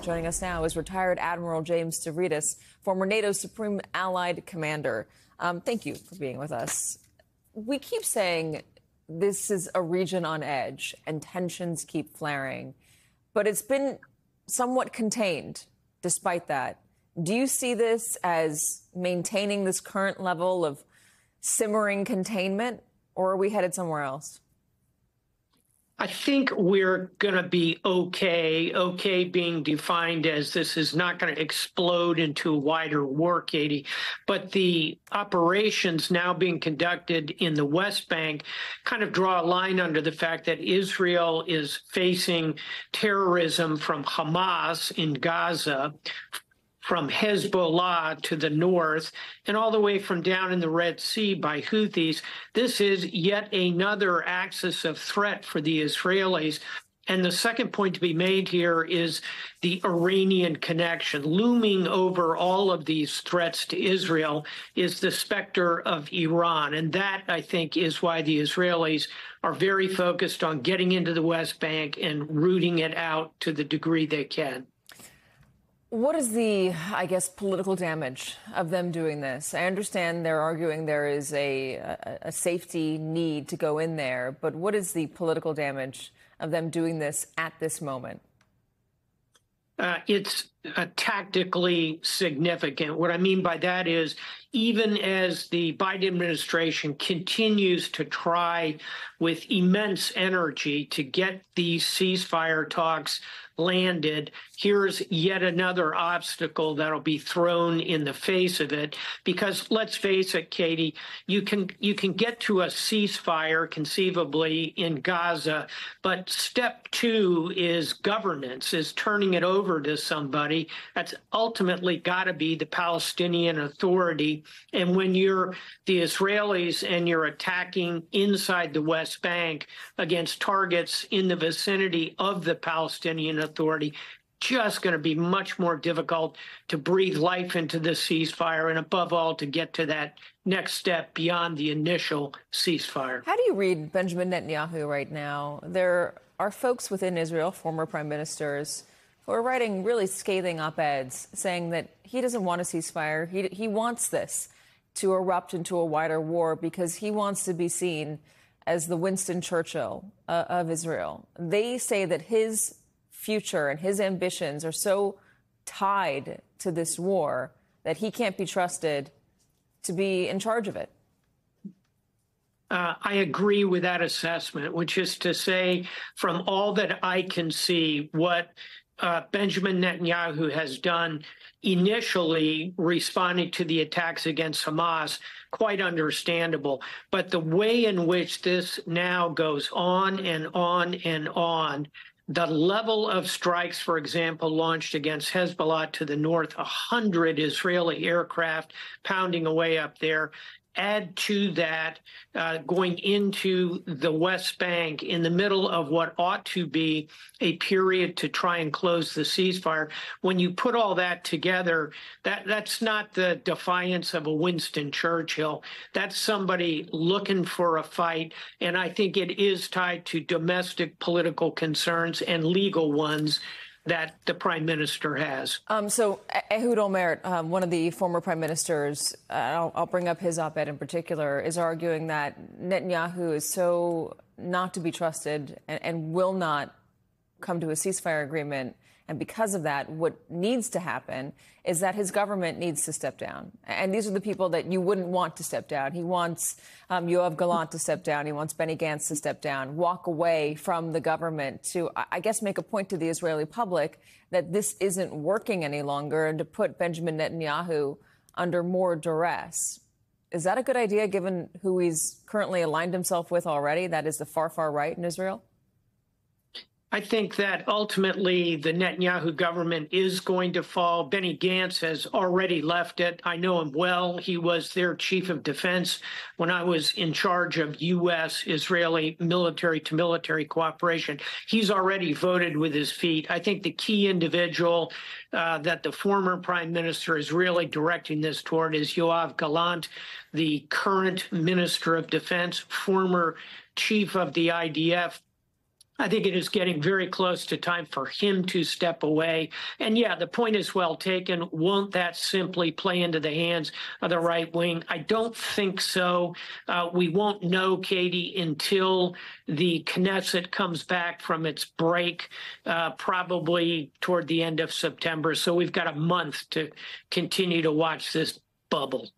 Joining us now is retired Admiral James Stavridis, former NATO Supreme Allied Commander. Thank you for being with us. We keep saying this is a region on edge and tensions keep flaring, but it's been somewhat contained despite that. Do you see this as maintaining this current level of simmering containment, or are we headed somewhere else? I think we're going to be okay being defined as this is not going to explode into a wider war, Katie. But the operations now being conducted in the West Bank kind of draw a line under the fact that Israel is facing terrorism from Hamas in Gaza, from Hezbollah to the north, and all the way from down in the Red Sea by Houthis. This is yet another axis of threat for the Israelis. And the second point to be made here is the Iranian connection. Looming over all of these threats to Israel is the specter of Iran. And that, I think, is why the Israelis are very focused on getting into the West Bank and rooting it out to the degree they can. What is the, I guess, political damage of them doing this? I understand they're arguing there is a safety need to go in there, but what is the political damage of them doing this at this moment? It's tactically significant. What I mean by that is, even as the Biden administration continues to try with immense energy to get these ceasefire talks landed, here's yet another obstacle that'll be thrown in the face of it. Because let's face it, Katie, you can get to a ceasefire conceivably in Gaza, but step two is governance, is turning it over to somebody. That's ultimately got to be the Palestinian Authority. And when you're the Israelis and you're attacking inside the West Bank against targets in the vicinity of the Palestinian Authority, just going to be much more difficult to breathe life into the ceasefire and, above all, to get to that next step beyond the initial ceasefire. How do you read Benjamin Netanyahu right now? There are folks within Israel, former prime ministers, who are writing really scathing op-eds saying that he doesn't want a ceasefire. He wants this to erupt into a wider war because he wants to be seen as the Winston Churchill of Israel. They say that his future and his ambitions are so tied to this war that he can't be trusted to be in charge of it. I agree with that assessment, which is to say, from all that I can see, what Benjamin Netanyahu has done initially responding to the attacks against Hamas, quite understandable. But the way in which this now goes on and on and on, the level of strikes, for example, launched against Hezbollah to the north, 100 Israeli aircraft pounding away up there. Add to that going into the West Bank in the middle of what ought to be a period to try and close the ceasefire. When you put all that together, that's not the defiance of a Winston Churchill. That's somebody looking for a fight. And I think it is tied to domestic political concerns and legal ones that the prime minister has. So Ehud Olmert, one of the former prime ministers, I'll bring up his op-ed in particular, is arguing that Netanyahu is so not to be trusted and will not come to a ceasefire agreement. And because of that, what needs to happen is that his government needs to step down. And these are the people that you wouldn't want to step down. He wants Yoav Gallant to step down. He wants Benny Gantz to step down, walk away from the government to, I guess, make a point to the Israeli public that this isn't working any longer and to put Benjamin Netanyahu under more duress. Is that a good idea, given who he's currently aligned himself with already? That is the far, far right in Israel? I think that ultimately the Netanyahu government is going to fall. Benny Gantz has already left it. I know him well. He was their chief of defense when I was in charge of U.S.-Israeli military-to-military cooperation. He's already voted with his feet. I think the key individual that the former prime minister is really directing this toward is Yoav Gallant, the current minister of defense, former chief of the IDF. I think it is getting very close to time for him to step away. And yeah, the point is well taken. Won't that simply play into the hands of the right wing? I don't think so. We won't know, Katie, until the Knesset comes back from its break, probably toward the end of September. So we've got a month to continue to watch this bubble.